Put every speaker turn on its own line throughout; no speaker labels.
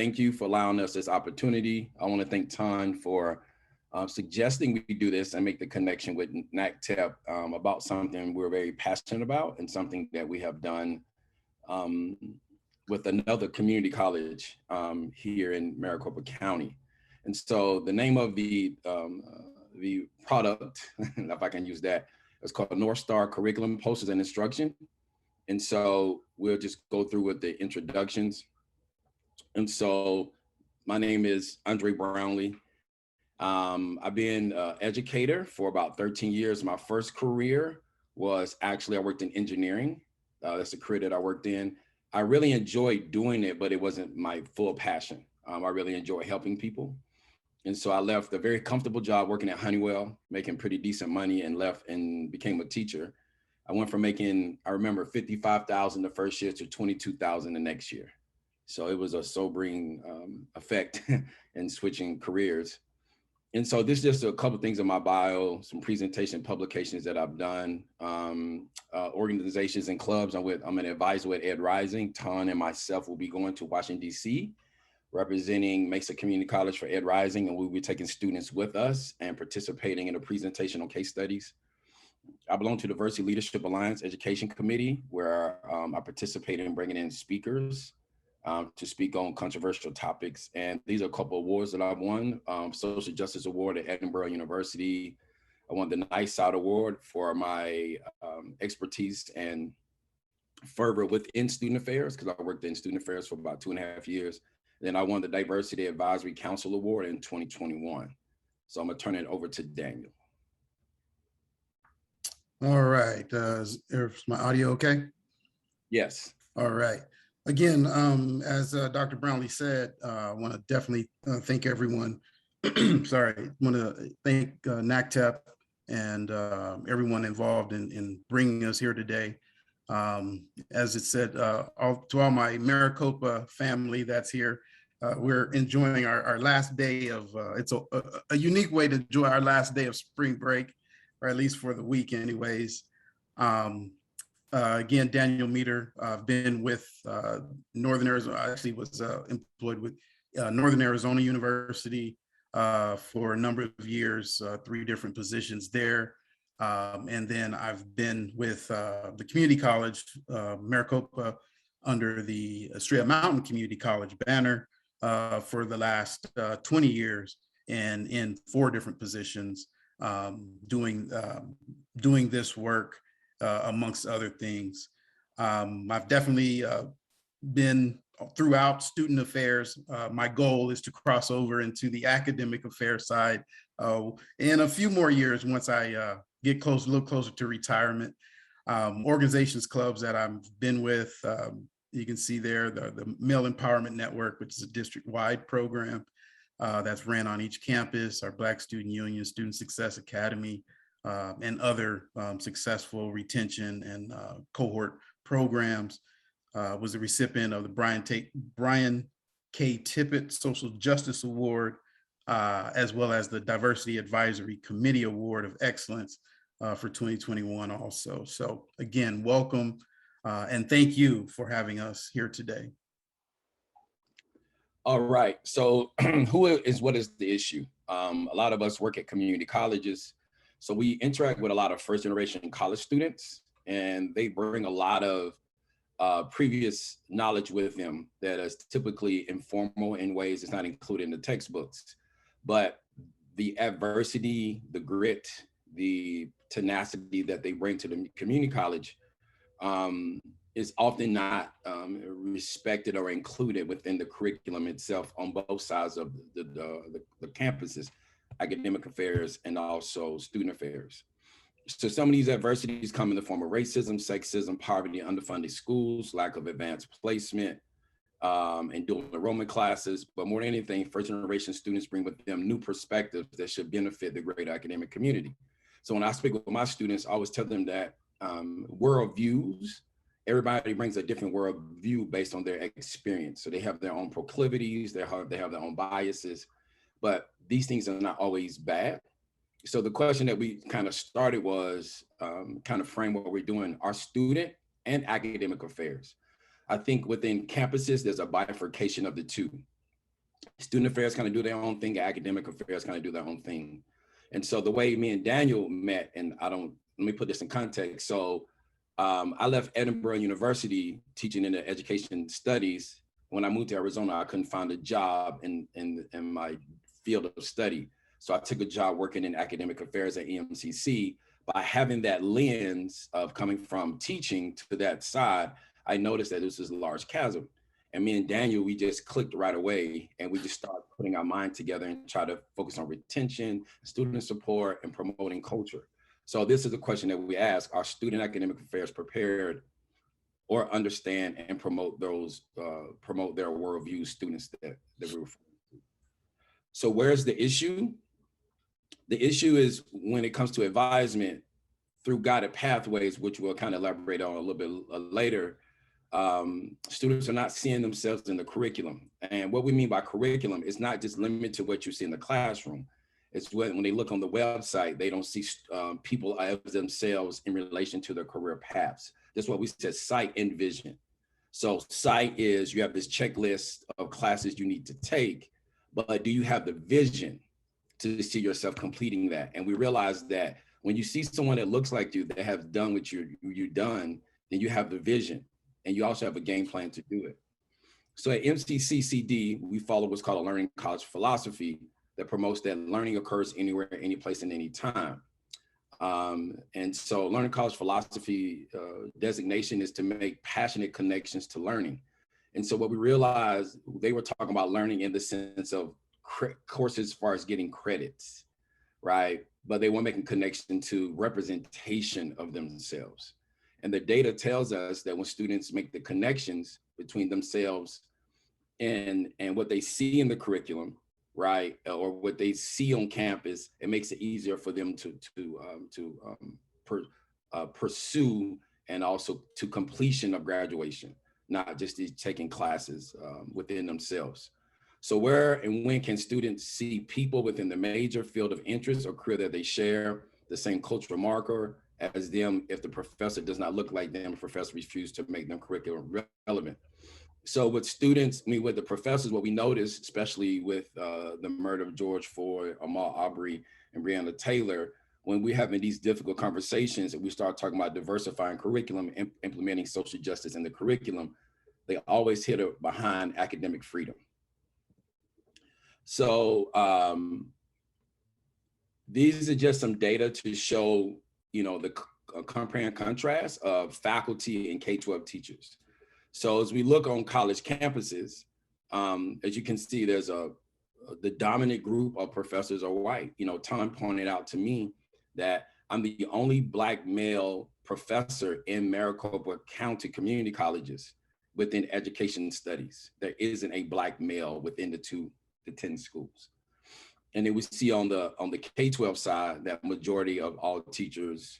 thank you for allowing us this opportunity. I want to thank Ton for suggesting we do this and make the connection with NACTEP about something we're very passionate about and something that we have done um, with another community college here in Maricopa County. And so the name of the product, if I can use that, is called North Star Curriculum Posters and Instruction. And so we'll just go through with the introductions. And so my name is Andre Brownlee. I've been an educator for about 13 years. My first career was actually, I worked in engineering. That's the career that I worked in. I really enjoyed doing it, but it wasn't my full passion. I really enjoy helping people. And so I left a very comfortable job working at Honeywell, making pretty decent money, and left and became a teacher. I went from making, I remember, $55,000 the first year to $22,000 the next year. So it was a sobering effect in switching careers. And so this is just a couple of things in my bio, some presentation publications that I've done, organizations and clubs. I'm an advisor with Ed Rising. Ton and myself will be going to Washington, D.C., representing Mesa Community College for Ed Rising, and we'll be taking students with us and participating in a presentation on case studies. I belong to Diversity Leadership Alliance Education Committee, where I participate in bringing in speakers to speak on controversial topics. And these are a couple of awards that I've won. Social Justice Award at Edinburgh University. I won the Nice Out Award for my expertise and fervor within student affairs, because I worked in student affairs for about 2.5 years. Then I won the Diversity Advisory Council Award in 2021. So I'm gonna turn it over to Daniel.
All right, is my audio okay?
Yes.
All right. Again, as Dr. Brownlee said, I want to definitely thank everyone. Sorry, I want to thank NACTEP and everyone involved in bringing us here today. As it said, to all my Maricopa family that's here, we're enjoying our last day of, it's a unique way to enjoy our last day of spring break, or at least for the week anyways. Again, Daniel Meter, I've been with Northern Arizona. I actually was employed with Northern Arizona University for a number of years, 3 different positions there. And then I've been with the community college, Maricopa, under the Estrella Mountain Community College banner for the last 20 years, and in 4 different positions, doing this work. Amongst other things. I've definitely been throughout student affairs. My goal is to cross over into the academic affairs side in a few more years once I get a little closer to retirement. Organizations, clubs that I've been with, you can see there, the Male Empowerment Network, which is a district-wide program that's ran on each campus, our Black Student Union, Student Success Academy, and other successful retention and cohort programs. Was a recipient of the Brian K. Tippett Social Justice Award, as well as the Diversity Advisory Committee Award of Excellence for 2021 also. So again, welcome and thank you for having us here today.
All right, so what is the issue? A lot of us work at community colleges. So we interact with a lot of first generation college students, and they bring a lot of previous knowledge with them that is typically informal in ways it's not included in the textbooks. But the adversity, the grit, the tenacity that they bring to the community college is often not respected or included within the curriculum itself on both sides of the campuses. Academic affairs and also student affairs. So some of these adversities come in the form of racism, sexism, poverty, underfunded schools, lack of advanced placement, and dual enrollment classes. But more than anything, first generation students bring with them new perspectives that should benefit the greater academic community. So when I speak with my students, I always tell them that worldviews, everybody brings a different worldview based on their experience. So they have their own proclivities, they have their own biases, but these things are not always bad. So the question that we kind of started was kind of frame what we're doing, our student and academic affairs. I think within campuses, there's a bifurcation of the two. Student affairs kind of do their own thing, academic affairs kind of do their own thing. And so the way me and Daniel met, and let me put this in context. So I left Edinburgh University teaching in the education studies. When I moved to Arizona, I couldn't find a job in my field of study. So I took a job working in academic affairs at EMCC. By having that lens of coming from teaching to that side, I noticed that this is a large chasm. And me and Daniel, we just clicked right away, and we just started putting our mind together and try to focus on retention, student support, and promoting culture. So this is a question that we ask: are student academic affairs prepared or understand and promote promote their worldview students that we're referring to? So where's the issue? The issue is when it comes to advisement through guided pathways, which we'll kind of elaborate on a little bit later. Students are not seeing themselves in the curriculum. And what we mean by curriculum is not just limited to what you see in the classroom. It's when they look on the website, they don't see people as themselves in relation to their career paths. That's what we said, sight and vision. So sight is you have this checklist of classes you need to take, but do you have the vision to see yourself completing that? And we realized that when you see someone that looks like you, that have done what you've done, then you have the vision, and you also have a game plan to do it. So at MCCCD, we follow what's called a learning college philosophy that promotes that learning occurs anywhere, any place, and any time. And so learning college philosophy designation is to make passionate connections to learning. And so what we realized, they were talking about learning in the sense of courses as far as getting credits, right? But they weren't making connection to representation of themselves. And the data tells us that when students make the connections between themselves and what they see in the curriculum, right, or what they see on campus, it makes it easier for them to pursue and also to completion of graduation, not just taking classes within themselves. So where and when can students see people within the major field of interest or career that they share the same cultural marker as them if the professor does not look like them, the professor refuses to make them curriculum relevant? So with students, with the professors, what we noticed, especially with the murder of George Floyd, Ahmaud Arbery, and Breonna Taylor, when we're having these difficult conversations and we start talking about diversifying curriculum, implementing social justice in the curriculum, they always hit it behind academic freedom. So these are just some data to show, the compare and contrast of faculty and K-12 teachers. So as we look on college campuses, as you can see, there's the dominant group of professors are white. Tom pointed out to me that I'm the only Black male professor in Maricopa County community colleges within education studies. There isn't a Black male within the 10 schools. And then we see on the K-12 side that majority of all teachers,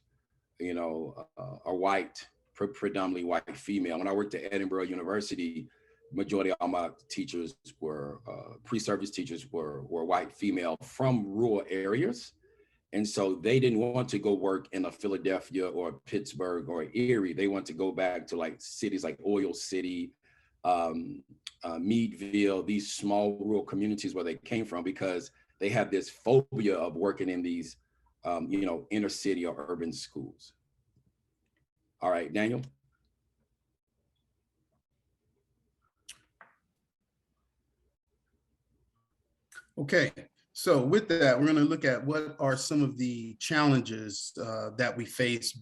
are white, predominantly white female. When I worked at Edinburgh University, majority of all my teachers were pre-service teachers were white female from rural areas. And so they didn't want to go work in a Philadelphia or Pittsburgh or Erie. They want to go back to like cities like Oil City, Meadville, these small rural communities where they came from, because they have this phobia of working in these, inner city or urban schools. All right, Daniel.
Okay, so with that, we're going to look at what are some of the challenges that we face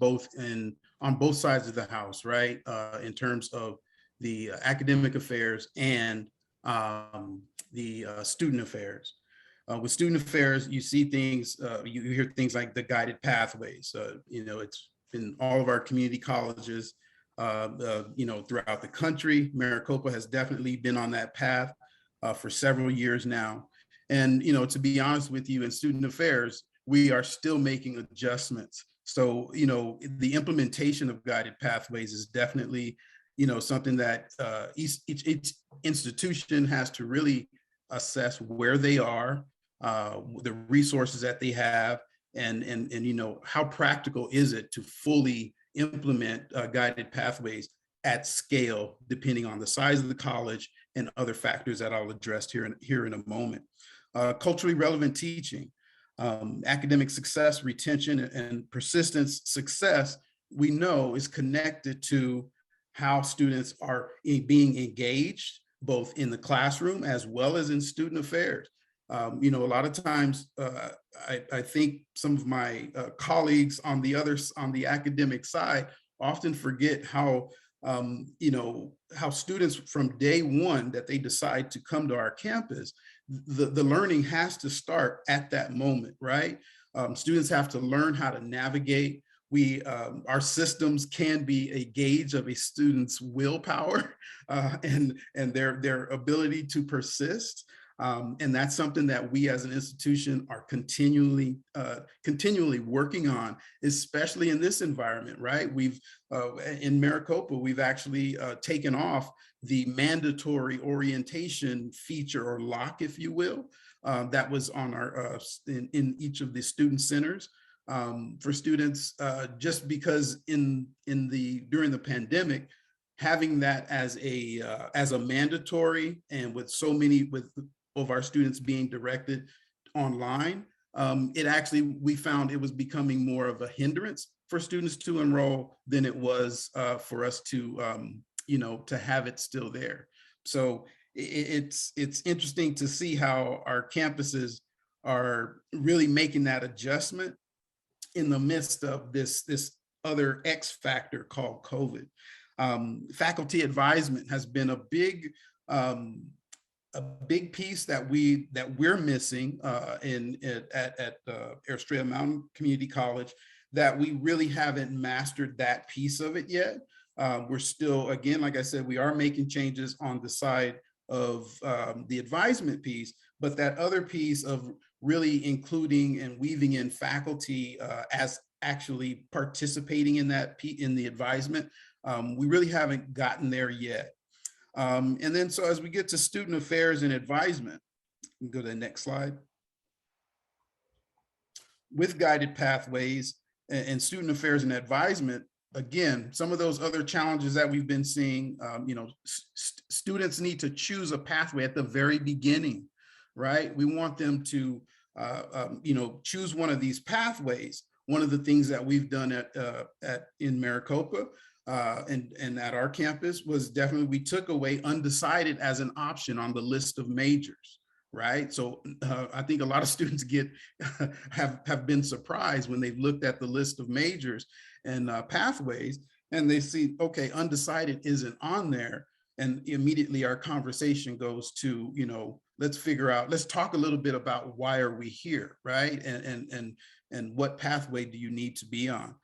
on both sides of the house, right? In terms of the academic affairs and the student affairs. With student affairs, you see things, you hear things like the guided pathways. It's in all of our community colleges, throughout the country. Maricopa has definitely been on that path for several years now. And, to be honest with you, in student affairs, we are still making adjustments. So, the implementation of guided pathways is definitely, something that each institution has to really assess where they are, the resources that they have, and how practical is it to fully implement guided pathways at scale, depending on the size of the college and other factors that I'll address here in a moment. Culturally relevant teaching, academic success, retention, and persistence success, we know is connected to how students are being engaged, both in the classroom as well as in student affairs. A lot of times, I think some of my colleagues on the academic side often forget how how students from day one that they decide to come to our campus, the learning has to start at that moment, right? Students have to learn how to navigate. Our systems can be a gauge of a student's willpower and their ability to persist. And that's something that we as an institution are continually working on, especially in this environment, right? In Maricopa, we've actually taken off the mandatory orientation feature or lock, if you will, that was on our in each of the student centers for students, just because during the pandemic, having that as a mandatory, and with so many of our students being directed online, we found it was becoming more of a hindrance for students to enroll than it was for us to have it still there. So it's interesting to see how our campuses are really making that adjustment in the midst of this other X factor called COVID. Faculty advisement has been a big piece that we're missing at Estrella Mountain Community College, that we really haven't mastered that piece of it yet. We're still, again, like I said, we are making changes on the side of the advisement piece, but that other piece of really including and weaving in faculty as actually participating in the advisement, we really haven't gotten there yet. And then, so as we get to student affairs and advisement, go to the next slide. With guided pathways and student affairs and advisement, again, some of those other challenges that we've been seeing, students need to choose a pathway at the very beginning, right? We want them to, choose one of these pathways. One of the things that we've done in Maricopa and at our campus was definitely, we took away undecided as an option on the list of majors, right? So I think a lot of students have been surprised when they've looked at the list of majors and pathways, and they see, okay, undecided isn't on there. And immediately our conversation goes to, let's talk a little bit about why are we here, right? And what pathway do you need to be on?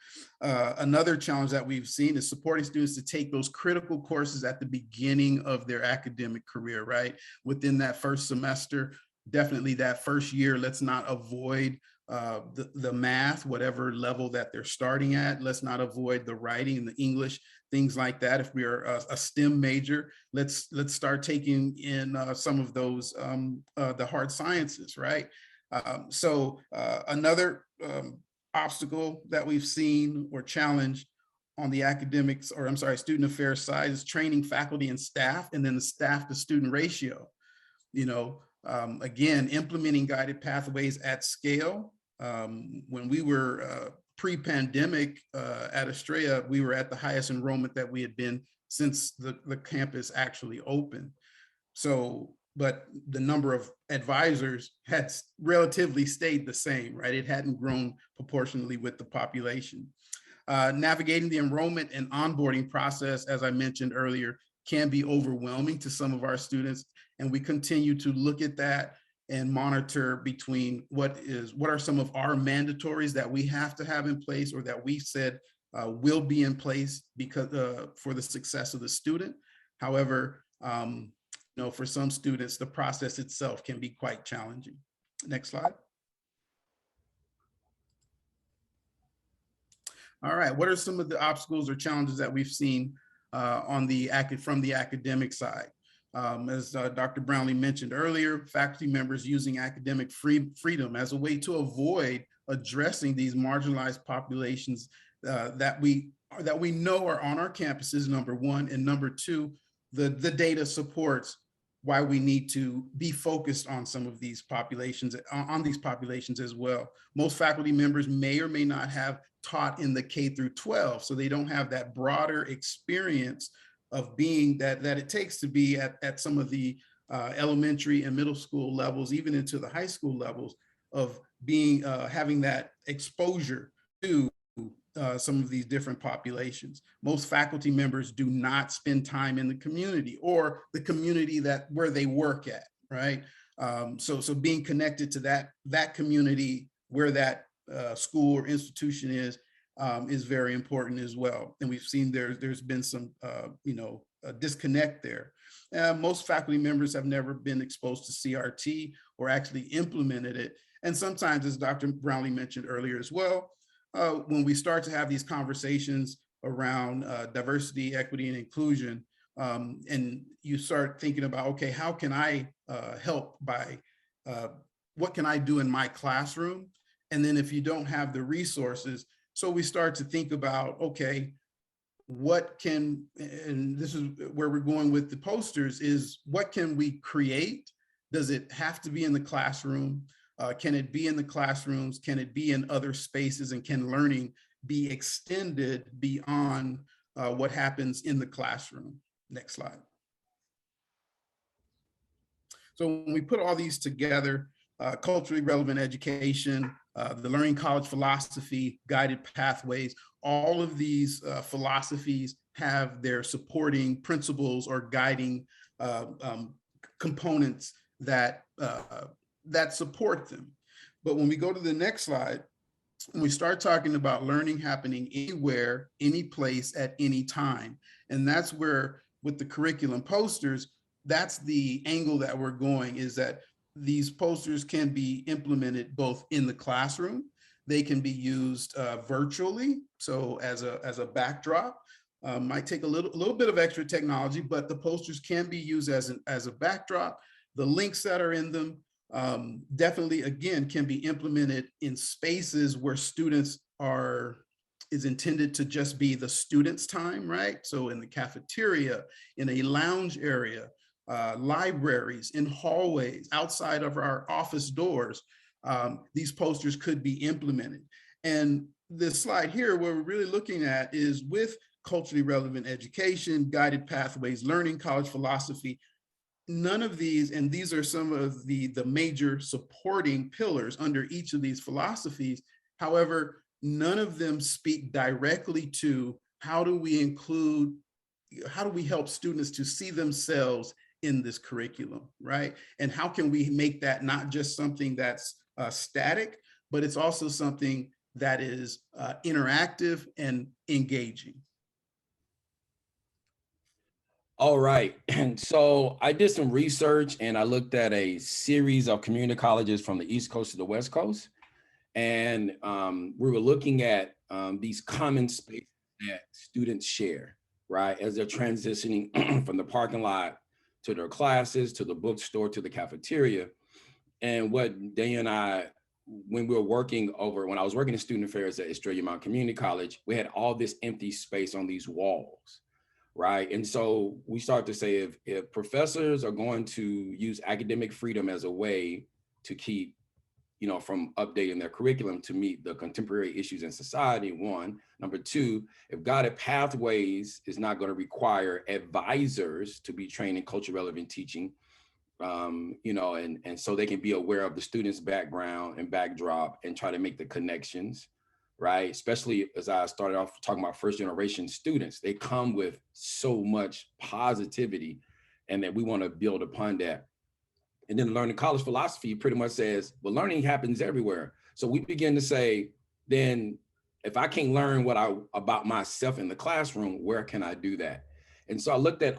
Another challenge that we've seen is supporting students to take those critical courses at the beginning of their academic career, right? Within that first semester, definitely that first year, let's not avoid the math, whatever level that they're starting at. Let's not avoid the writing and the English, things like that. If we are a STEM major, let's start taking in some of those, the hard sciences, right? Another obstacle that we've seen or challenge on the student affairs side is training faculty and staff, and then the staff to student ratio. Again, implementing guided pathways at scale. When we were pre-pandemic at Estrella, we were at the highest enrollment that we had been since the campus actually opened. But the number of advisors had relatively stayed the same, right? It hadn't grown proportionally with the population. Navigating the enrollment and onboarding process, as I mentioned earlier, can be overwhelming to some of our students. And we continue to look at that and monitor between what are some of our mandatories that we have to have in place, or that we said will be in place because for the success of the student. However, for some students, the process itself can be quite challenging. Next slide. All right, what are some of the obstacles or challenges that we've seen from the academic side? As Dr. Brownlee mentioned earlier, faculty members using academic freedom as a way to avoid addressing these marginalized populations that we that we know are on our campuses, number one, and number two, the data supports why we need to be focused on some of these populations, on these populations as well. Most faculty members may or may not have taught in the K through 12, so they don't have that broader experience of being that it takes to be at some of the elementary and middle school levels, even into the high school levels, of being having that exposure to some of these different populations. Most faculty members do not spend time in the community or the community where they work at, right? So being connected to that community where that school or institution is very important as well. And we've seen there's been some a disconnect there. Most faculty members have never been exposed to CRT or actually implemented it. And sometimes, as Dr. Brownlee mentioned earlier as well, when we start to have these conversations around diversity, equity, and inclusion, and you start thinking about, okay, how can I help by, what can I do in my classroom? And then if you don't have the resources, so we start to think about, okay, what can, and this is where we're going with the posters, is what can we create? Does it have to be in the classroom? Can it be in the classrooms? Can it be in other spaces? And can learning be extended beyond what happens in the classroom? Next slide. So when we put all these together, culturally relevant education, the Learning College philosophy, guided pathways, all of these philosophies have their supporting principles or guiding components that support them. But when we go to the next slide, when we start talking about learning happening anywhere, any place, at any time, and that's where with the curriculum posters, that's the angle that we're going, is that these posters can be implemented both in the classroom, they can be used virtually, so as a backdrop. Might take a little bit of extra technology, but the posters can be used as a backdrop. The links that are in them definitely, again, can be implemented in spaces where students is intended to just be the students' time, right? So in the cafeteria, in a lounge area, libraries, in hallways, outside of our office doors, these posters could be implemented. And this slide here, what we're really looking at is with culturally relevant education, guided pathways, learning college philosophy, none of these, and these are some of the major supporting pillars under each of these philosophies. However, none of them speak directly to how do we help students to see themselves in this curriculum, right? And how can we make that not just something that's static, but it's also something that is interactive and engaging.
All right, and so I did some research and I looked at a series of community colleges from the East Coast to the West Coast. And we were looking at these common spaces that students share, right? As they're transitioning from the parking lot to their classes, to the bookstore, to the cafeteria. And what Daniel and I, when I was working in student affairs at Estrella Mount Community College, we had all this empty space on these walls, right? And so we start to say, if professors are going to use academic freedom as a way to keep, from updating their curriculum to meet the contemporary issues in society, one. Number two, if guided pathways is not going to require advisors to be trained in culturally relevant teaching, and so they can be aware of the student's background and backdrop and try to make the connections, right? Especially as I started off talking about first generation students, they come with so much positivity, and that we want to build upon that. And then learning college philosophy pretty much says, well, learning happens everywhere. So we begin to say, then if I can't learn about myself in the classroom, where can I do that? And so I look at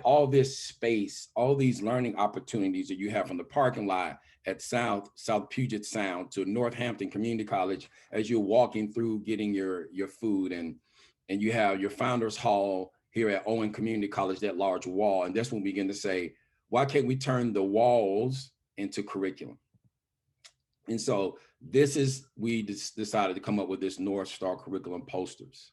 all this space, all these learning opportunities that you have from the parking lot at South Puget Sound to Northampton Community College, as you're walking through getting your food, and you have your Founders Hall here at Owen Community College, that large wall. And that's when we begin to say, why can't we turn the walls into curriculum? And so we decided to come up with this North Star curriculum posters.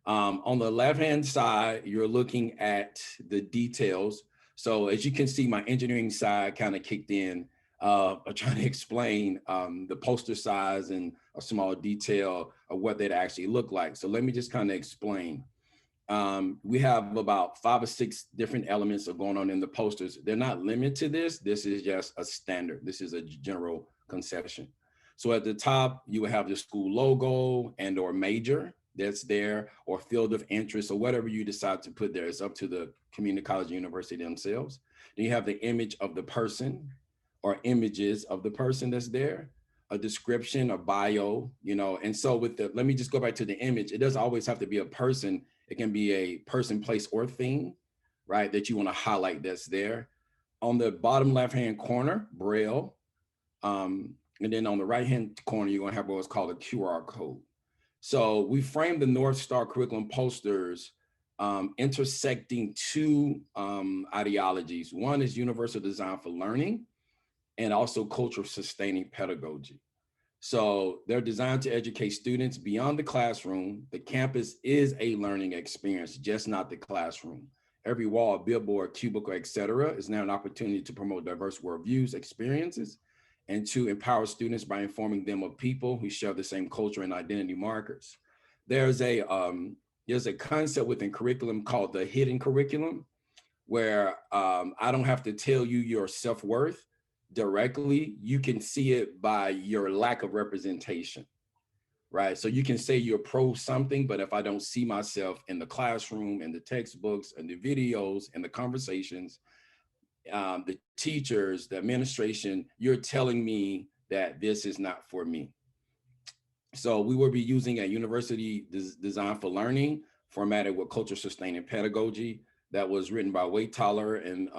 On the left-hand side, you're looking at the details. So as you can see, my engineering side kind of kicked in, trying to explain the poster size and a small detail of what they'd actually look like. So let me just kind of explain. We have about 5 or 6 different elements of going on in the posters. They're not limited to this. This is just a standard. This is a general conception. So at the top, you will have the school logo and or major that's there, or field of interest, or whatever you decide to put there. It's up to the community college or university themselves. Then you have the image of the person or images of the person that's there, a description, a bio, you know. And so with the, let me just go back to the image. It doesn't always have to be a person. It can be a person, place, or thing, right, that you want to highlight that's there. On the bottom left-hand corner, Braille. And then on the right-hand corner, you're going to have what's called a QR code. So we framed the North Star curriculum posters intersecting 2 ideologies. One is universal design for learning, and also cultural sustaining pedagogy. So they're designed to educate students beyond the classroom. The campus is a learning experience, just not the classroom. Every wall, billboard, cubicle, et cetera, is now an opportunity to promote diverse worldviews, experiences, and to empower students by informing them of people who share the same culture and identity markers. There's a concept within curriculum called the hidden curriculum, where I don't have to tell you your self-worth directly. You can see it by your lack of representation, right? So you can say you're pro something, but if I don't see myself in the classroom, in the textbooks, and the videos, and the conversations, the teachers, the administration, you're telling me that this is not for me. So we will be using a university design for learning formatted with culture sustaining pedagogy that was written by Waithaler and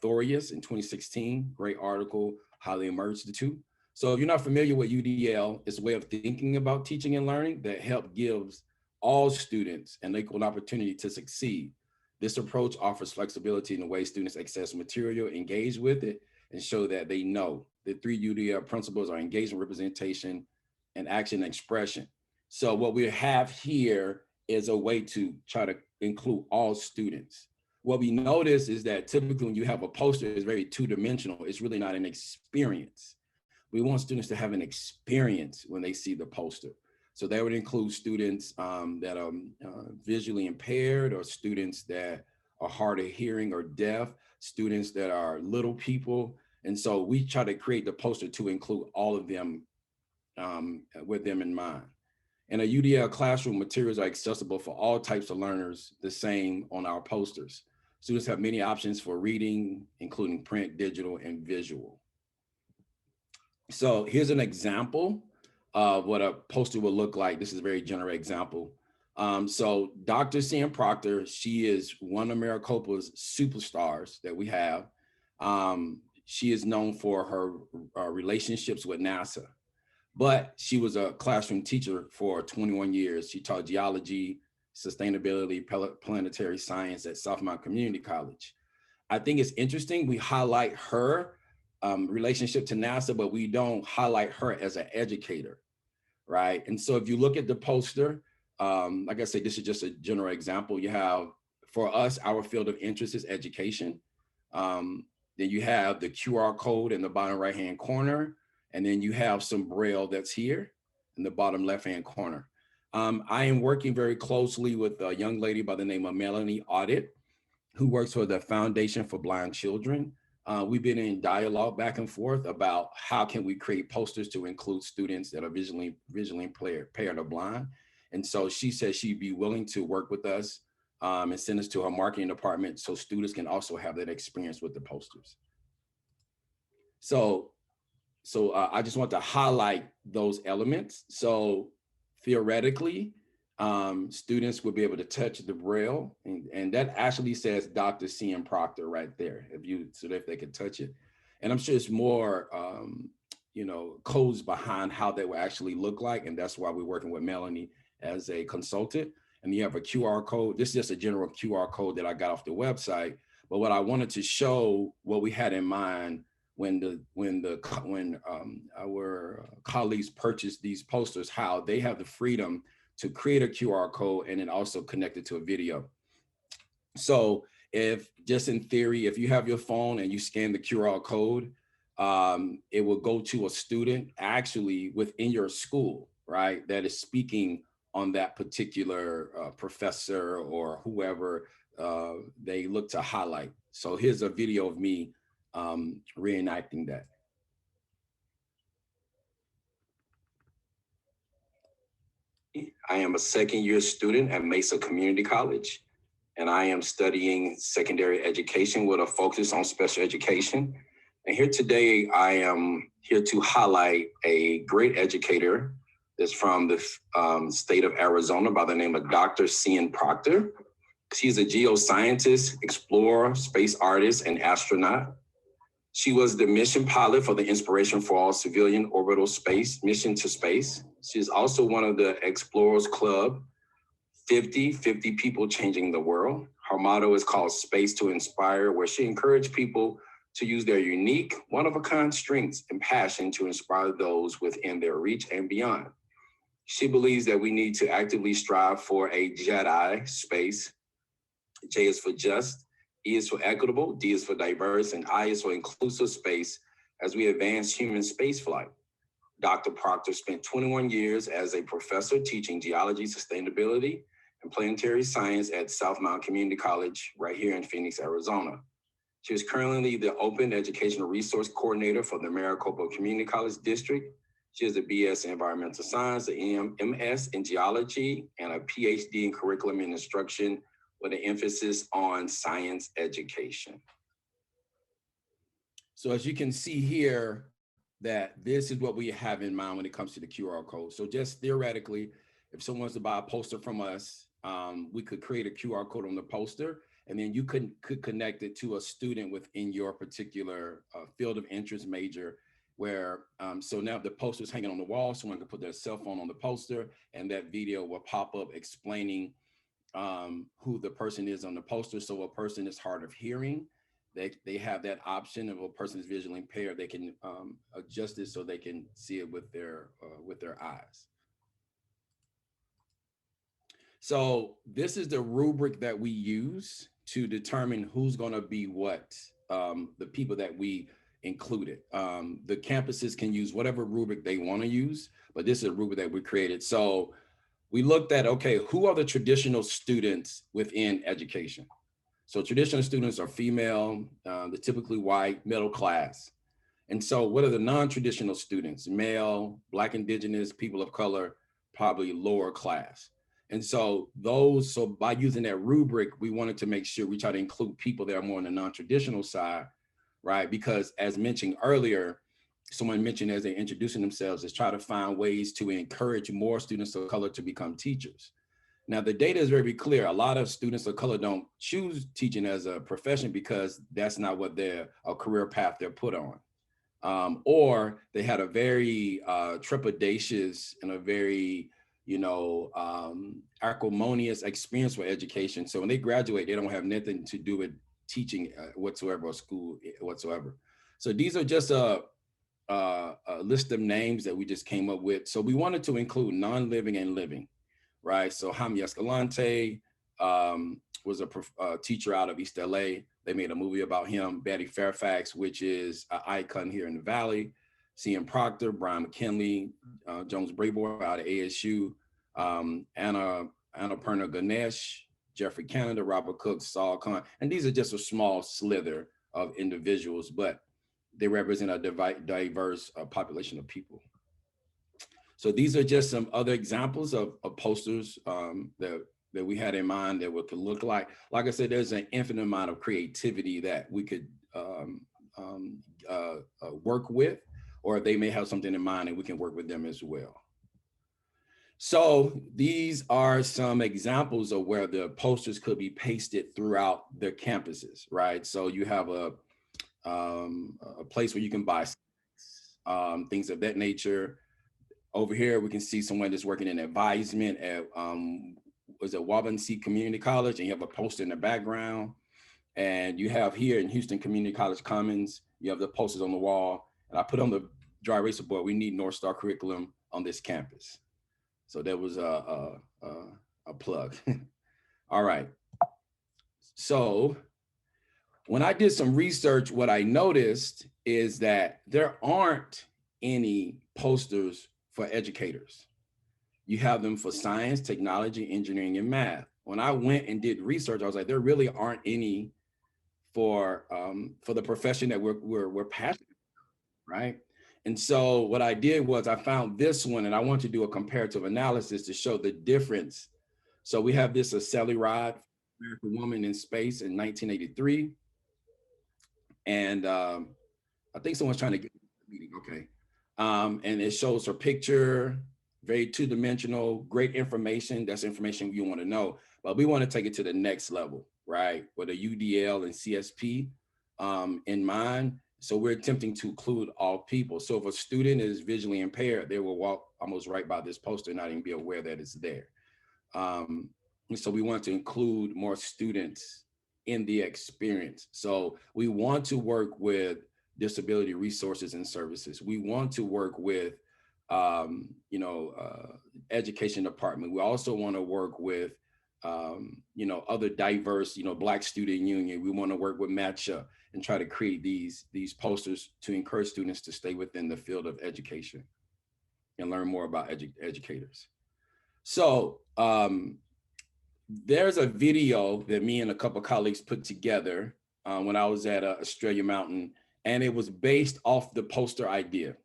Thorius in 2016. Great article, highly emerged the 2. So if you're not familiar with UDL, it's a way of thinking about teaching and learning that gives all students an equal opportunity to succeed. This approach offers flexibility in the way students access material, engage with it, and show that they know. The 3 UDL principles are engagement, representation, and action expression. So what we have here is a way to try to include all students. What we notice is that typically when you have a poster, it's very 2-dimensional. It's really not an experience. We want students to have an experience when they see the poster. So that would include students that are visually impaired, or students that are hard of hearing or deaf, students that are little people. And so we try to create the poster to include all of them with them in mind. And a UDL classroom materials are accessible for all types of learners, the same on our posters. Students have many options for reading, including print, digital, and visual. So here's an example of what a poster will look like. This is a very general example. So Dr. C.M. Proctor, she is one of Maricopa's superstars that we have. She is known for her relationships with NASA, but she was a classroom teacher for 21 years. She taught geology, sustainability, planetary science at Southmount Community College. I think it's interesting, we highlight her relationship to NASA, but we don't highlight her as an educator, right? And so if you look at the poster, like I said, this is just a general example. You have, for us, our field of interest is education. Then you have the QR code in the bottom right-hand corner, and then you have some Braille that's here in the bottom left-hand corner. I am working very closely with a young lady by the name of Melanie Audit, who works for the Foundation for Blind Children. We've been in dialogue back and forth about how can we create posters to include students that are visually impaired or blind. And so she said she'd be willing to work with us and send us to her marketing department so students can also have that experience with the posters. So I just want to highlight those elements. So theoretically, students will be able to touch the Braille, and that actually says Dr. C.M. Proctor right there, so that they can touch it. And I'm sure it's more, codes behind how they will actually look like, and that's why we're working with Melanie as a consultant. And you have a QR code. This is just a general QR code that I got off the website. But what I wanted to show, what we had in mind when our colleagues purchased these posters, how they have the freedom to create a QR code and then also connect it to a video. So if just in theory, if you have your phone and you scan the QR code, it will go to a student actually within your school, right? That is speaking on that particular professor or whoever they look to highlight. So here's a video of me reenacting that. I am a second-year student at Mesa Community College, and I am studying secondary education with a focus on special education. And here today, I am here to highlight a great educator that's from the state of Arizona by the name of Dr. Cian Proctor. She's a geoscientist, explorer, space artist, and astronaut. She was the mission pilot for the Inspiration for All civilian orbital space mission to space. She is also one of the Explorers Club 50 people changing the world. Her motto is called Space to Inspire, where she encouraged people to use their unique, one-of-a-kind strengths and passion to inspire those within their reach and beyond. She believes that we need to actively strive for a Jedi space. J is for just, E is for equitable, D is for diverse, and I is for inclusive space as we advance human spaceflight. Dr. Proctor spent 21 years as a professor teaching geology, sustainability, and planetary science at Southmount Community College right here in Phoenix, Arizona. She is currently the Open Educational Resource Coordinator for the Maricopa Community College District. She has a BS in Environmental Science, an MS in Geology, and a PhD in Curriculum and Instruction with an emphasis on science education. So as you can see here, that this is what we have in mind when it comes to the QR code. So just theoretically, if someone wants to buy a poster from us, we could create a QR code on the poster, and then you could connect it to a student within your particular field of interest major, where, so now the poster is hanging on the wall, someone can put their cell phone on the poster, and that video will pop up explaining who the person is on the poster. So a person is hard of hearing, they have that option. If a person is visually impaired, they can adjust it so they can see it with their eyes. So this is the rubric that we use to determine who's going to be what, the people that we included. The campuses can use whatever rubric they want to use, but this is a rubric that we created. So we looked at, okay, who are the traditional students within education? So traditional students are female, they're typically white, middle class. And so what are the non-traditional students? Male, Black, Indigenous, people of color, probably lower class. And so by using that rubric, we wanted to make sure we try to include people that are more on the non-traditional side, right? Because as mentioned earlier, someone mentioned as they're introducing themselves is try to find ways to encourage more students of color to become teachers. Now, the data is very clear. A lot of students of color don't choose teaching as a profession because that's not what their career path they're put on. Or they had a very trepidatious and a very, acrimonious experience with education. So when they graduate, they don't have nothing to do with teaching whatsoever or school whatsoever. So these are just a list of names that we just came up with. So we wanted to include non-living and living, right? So Jaime Escalante was a teacher out of East LA. They made a movie about him. Betty Fairfax, which is an icon here in the Valley. Cian Proctor, Brian McKinley, Jones Brayboy out of ASU, Anna Perna Ganesh, Jeffrey Canada, Robert Cook, Saul Khan. And these are just a small slither of individuals, but they represent a diverse population of people. So these are just some other examples of posters that we had in mind that what could look like. Like I said, there's an infinite amount of creativity that we could work with, or they may have something in mind and we can work with them as well. So these are some examples of where the posters could be pasted throughout the campuses, right? So you have a place where you can buy things of that nature. Over here, we can see someone that's working in advisement at was it Waubonsee Community College, and you have a poster in the background. And you have here in Houston Community College Commons, you have the posters on the wall. And I put on the dry eraser board, we need North Star curriculum on this campus. So that was a plug. All right. So when I did some research, what I noticed is that there aren't any posters for educators. You have them for science, technology, engineering, and math. When I went and did research, I was like, there really aren't any for the profession that we're passionate, right? And so what I did was I found this one, and I want to do a comparative analysis to show the difference. So we have this Acceleron, American Woman in Space in 1983. And I think someone's trying to get the meeting. Okay. And it shows her picture, very two-dimensional, great information. That's information you want to know. But we want to take it to the next level, right? With a UDL and CSP in mind. So we're attempting to include all people. So if a student is visually impaired, they will walk almost right by this poster and not even be aware that it's there. And so we want to include more students in the experience. So we want to work with disability resources and services. We want to work with, education department. We also want to work with, other diverse, Black Student Union. We want to work with Matcha and try to create these posters to encourage students to stay within the field of education and learn more about educators. So there's a video that me and a couple of colleagues put together when I was at Australia Mountain, and it was based off the poster idea.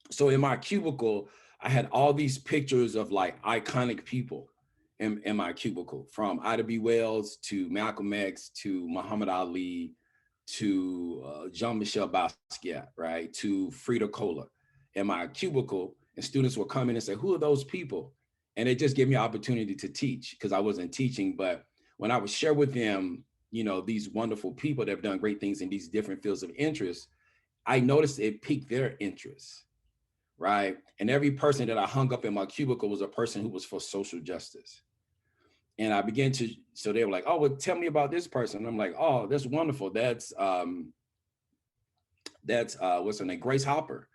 So in my cubicle, I had all these pictures of like iconic people in my cubicle, from Ida B. Wells to Malcolm X to Muhammad Ali to Jean-Michel Basquiat, right, to Frida Kahlo in my cubicle. And students would come in and say, who are those people? And it just gave me an opportunity to teach, because I wasn't teaching. But when I would share with them, these wonderful people that have done great things in these different fields of interest, I noticed it piqued their interest, right? And every person that I hung up in my cubicle was a person who was for social justice. And I began to, so they were like, oh, well, tell me about this person. And I'm like, oh, that's wonderful. That's what's her name? Grace Hopper.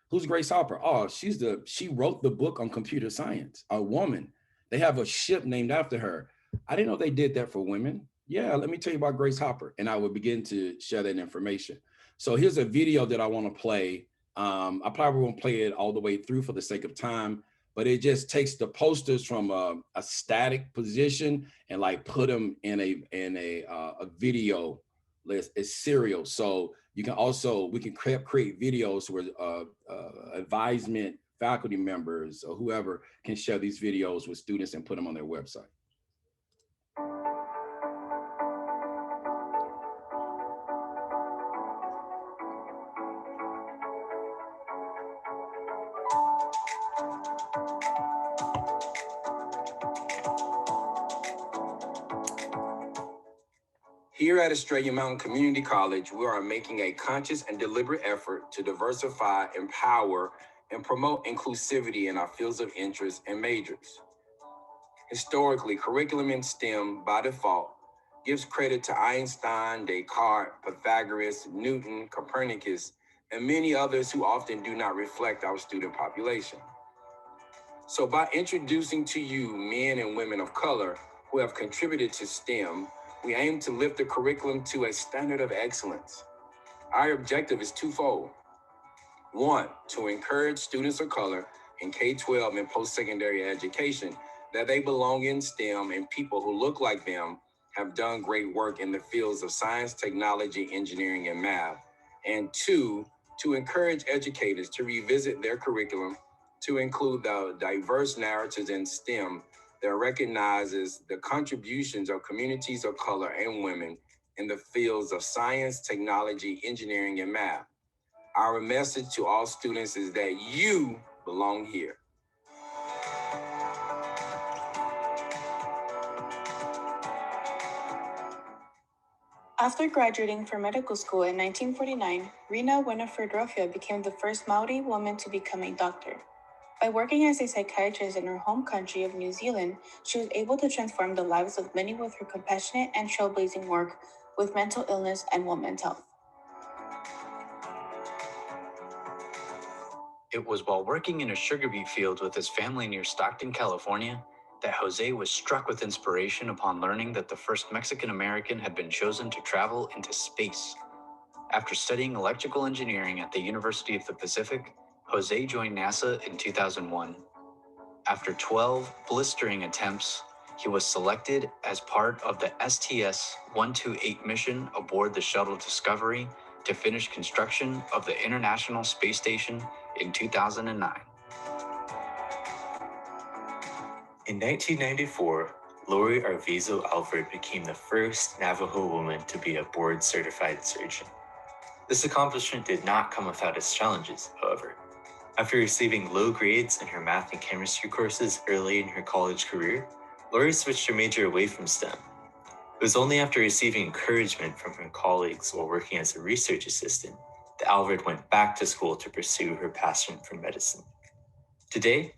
Who's Grace Hopper? Oh, she wrote the book on computer science, a woman. They have a ship named after her. I didn't know they did that for women. Yeah, let me tell you about Grace Hopper. And I would begin to share that information. So here's a video that I want to play. I probably won't play it all the way through for the sake of time, but it just takes the posters from a static position and like put them in a video list. It's serial. So you can also, we can create videos where advisement faculty members or whoever can share these videos with students and put them on their website. Here at Australia Mountain Community College, we are making a conscious and deliberate effort to diversify, empower, and promote inclusivity in our fields of interest and majors. Historically, curriculum in STEM, by default, gives credit to Einstein, Descartes, Pythagoras, Newton, Copernicus, and many others who often do not reflect our student population. So by introducing to you men and women of color who have contributed to STEM, we aim to lift the curriculum to a standard of excellence. Our objective is twofold. One, to encourage students of color in K-12 and post-secondary education that they belong in STEM and people who look like them have done great work in the fields of science, technology, engineering, and math. And two, to encourage educators to revisit their curriculum to include the diverse narratives in STEM that recognizes the contributions of communities of color and women in the fields of science, technology, engineering, and math. Our message to all students is that you belong here.
After graduating from medical school in 1949, Rena Winifred Rofia became the first Maori woman to become a doctor. By working as a psychiatrist in her home country of New Zealand, she was able to transform the lives of many with her compassionate and trailblazing work with mental illness and women's health.
It was while working in a sugar beet field with his family near Stockton, California, that Jose was struck with inspiration upon learning that the first Mexican American had been chosen to travel into space. After studying electrical engineering at the University of the Pacific, Jose joined NASA in 2001. After 12 blistering attempts, he was selected as part of the STS-128 mission aboard the shuttle Discovery to finish construction of the International Space Station in 2009. In 1994, Lori Arvizo Alfred became the first Navajo woman to be a board-certified surgeon. This accomplishment did not come without its challenges, however. After receiving low grades in her math and chemistry courses early in her college career, Lori switched her major away from STEM. It was only after receiving encouragement from her colleagues while working as a research assistant that Alfred went back to school to pursue her passion for medicine. Today,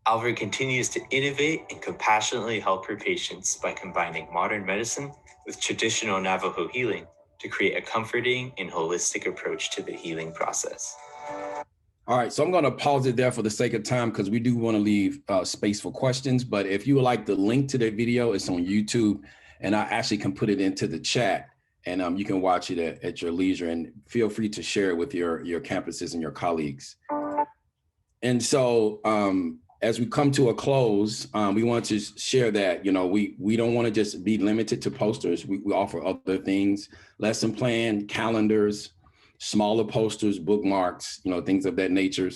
Alfred continues to innovate and compassionately help her patients by combining modern medicine with traditional Navajo healing to create a comforting and holistic approach to the healing process.
All right, so I'm going to pause it there for the sake of time because we do want to leave space for questions. But if you would like the link to the video, it's on YouTube, and I actually can put it into the chat, and you can watch it at your leisure. And feel free to share it with your campuses and your colleagues. And so, as we come to a close, we want to share that we don't want to just be limited to posters. We offer other things: lesson plan, calendars, smaller posters, bookmarks, things of that nature.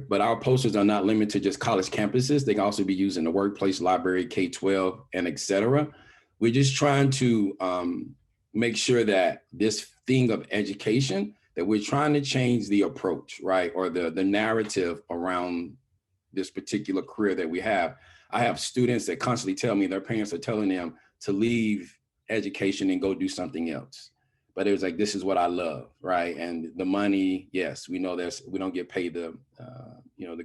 But our posters are not limited to just college campuses. They can also be used in the workplace, library, K-12, and et cetera. We're just trying to make sure that this thing of education, that we're trying to change the approach, right? Or the narrative around this particular career that we have. I have students that constantly tell me their parents are telling them to leave education and go do something else. But it was like, this is what I love, right? And the money, yes, we know we don't get paid the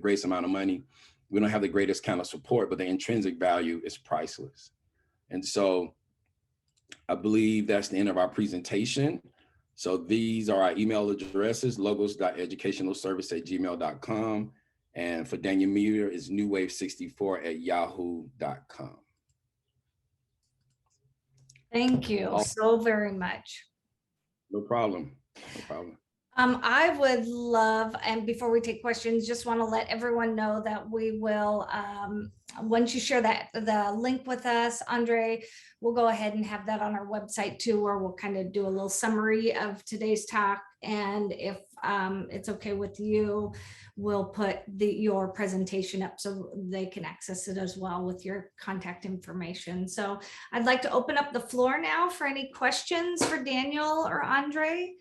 greatest amount of money. We don't have the greatest kind of support, but the intrinsic value is priceless. And so I believe that's the end of our presentation. So these are our email addresses: logos.educationalservice@gmail.com. And for Daniel Meter, it's newwave64@yahoo.com.
Thank you so very much.
No problem. No problem.
I would love, and before we take questions, just want to let everyone know that we will, once you share the link with us, Andre, we'll go ahead and have that on our website too, where we'll kind of do a little summary of today's talk. And if it's okay with you, we'll put your presentation up so they can access it as well with your contact information. So I'd like to open up the floor now for any questions for Daniel or Andre.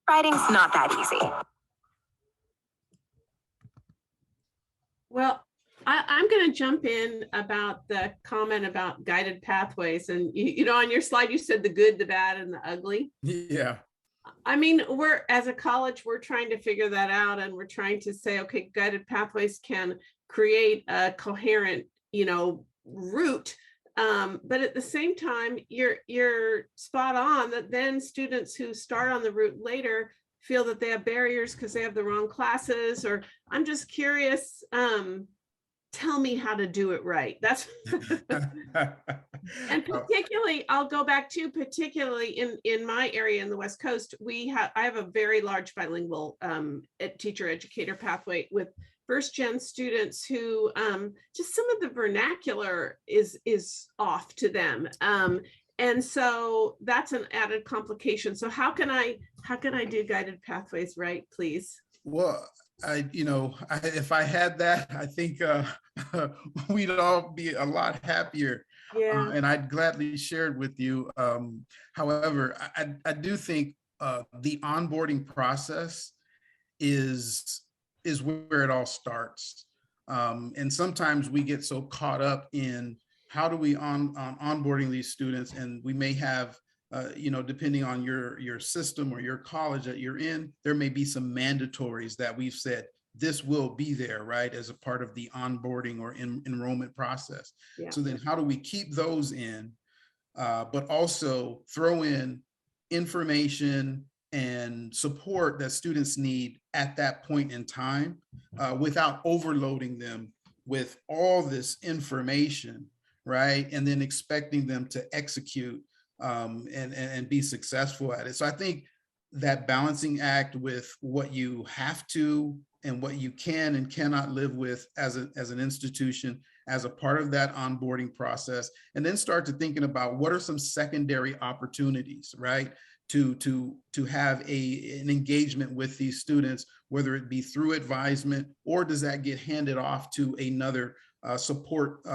Writing's not that easy.
Well, I'm going to jump in about the comment about guided pathways. And, on your slide, you said the good, the bad, and the ugly.
Yeah.
I mean, as a college, we're trying to figure that out. And we're trying to say, okay, guided pathways can create a coherent, route. But at the same time, you're spot on that then students who start on the route later feel that they have barriers because they have the wrong classes. Or I'm just curious, tell me how to do it right. That's and particularly, I'll go back to particularly in my area in the West Coast, I have a very large bilingual teacher educator pathway with first-gen students who just some of the vernacular is off to them. And so that's an added complication. So how can I do guided pathways right, please?
Well, if I had that, I think we'd all be a lot happier.
Yeah.
And I'd gladly share it with you. However, I do think the onboarding process is where it all starts. And sometimes we get so caught up in how do we onboarding these students, and we may have depending on your system or your college that you're in, there may be some mandatories that we've said this will be there, right, as a part of the onboarding or enrollment process. Yeah. So then how do we keep those in, but also throw in information and support that students need at that point in time, without overloading them with all this information, right? And then expecting them to execute and be successful at it. So I think that balancing act with what you have to and what you can and cannot live with as an institution, as a part of that onboarding process, and then start to thinking about what are some secondary opportunities, right? To have an engagement with these students, whether it be through advisement, or does that get handed off to another support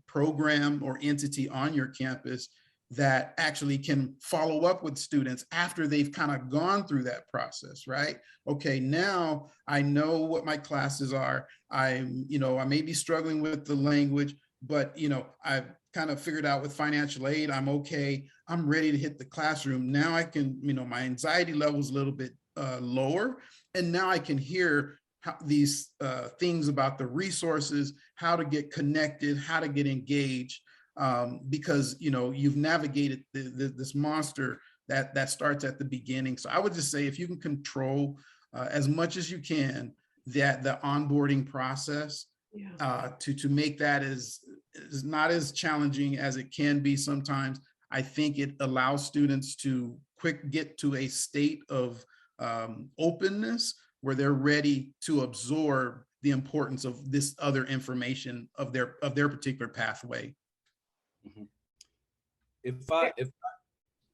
program or entity on your campus that actually can follow up with students after they've kind of gone through that process, right? Okay, now I know what my classes are. I may be struggling with the language, but I've kind of figured out with financial aid, I'm okay. I'm ready to hit the classroom. Now I can, my anxiety level is a little bit lower. And now I can hear these things about the resources, how to get connected, how to get engaged. Because you've navigated this monster that starts at the beginning. So I would just say, if you can control as much as you can that the onboarding process, to make that as not as challenging as it can be sometimes, I think it allows students to get to a state of openness where they're ready to absorb the importance of this other information of their particular pathway.
Mm-hmm.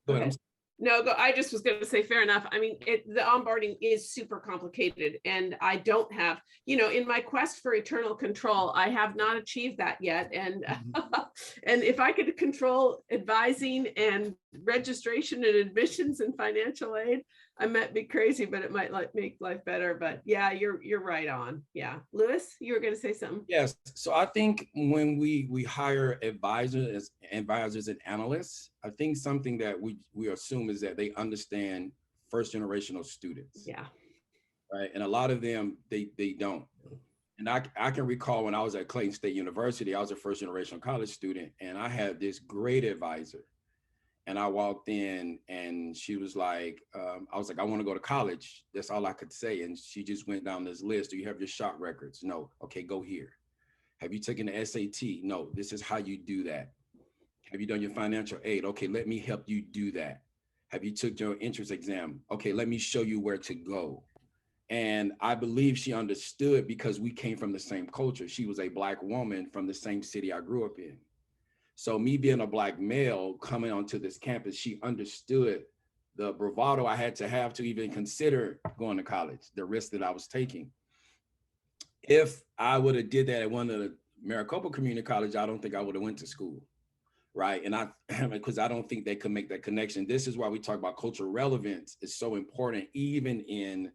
Go ahead.
No, I just was going to say, fair enough. I mean, the onboarding is super complicated, and I don't have, in my quest for eternal control, I have not achieved that yet. And and if I could control advising and registration and admissions and financial aid, I might be crazy, but it might make life better. But yeah, you're right on. Yeah, Lewis, you were going to say something.
Yes. So I think when we hire advisors and analysts, I think something that we assume is that they understand first generational students.
Yeah.
Right. And a lot of them, they don't. And I can recall when I was at Clayton State University, I was a first generation college student, and I had this great advisor. And I walked in and she was like, I was like, I want to go to college. That's all I could say. And she just went down this list. Do you have your shot records? No. Okay, go here. Have you taken the SAT? No. This is how you do that. Have you done your financial aid? Okay, let me help you do that. Have you took your entrance exam? Okay, let me show you where to go. And I believe she understood because we came from the same culture. She was a Black woman from the same city I grew up in. So me being a Black male coming onto this campus, she understood the bravado I had to have to even consider going to college, the risk that I was taking. If I would have did that at one of the Maricopa Community College, I don't think I would have went to school, right? And because I don't think they could make that connection. This is why we talk about cultural relevance is so important, even in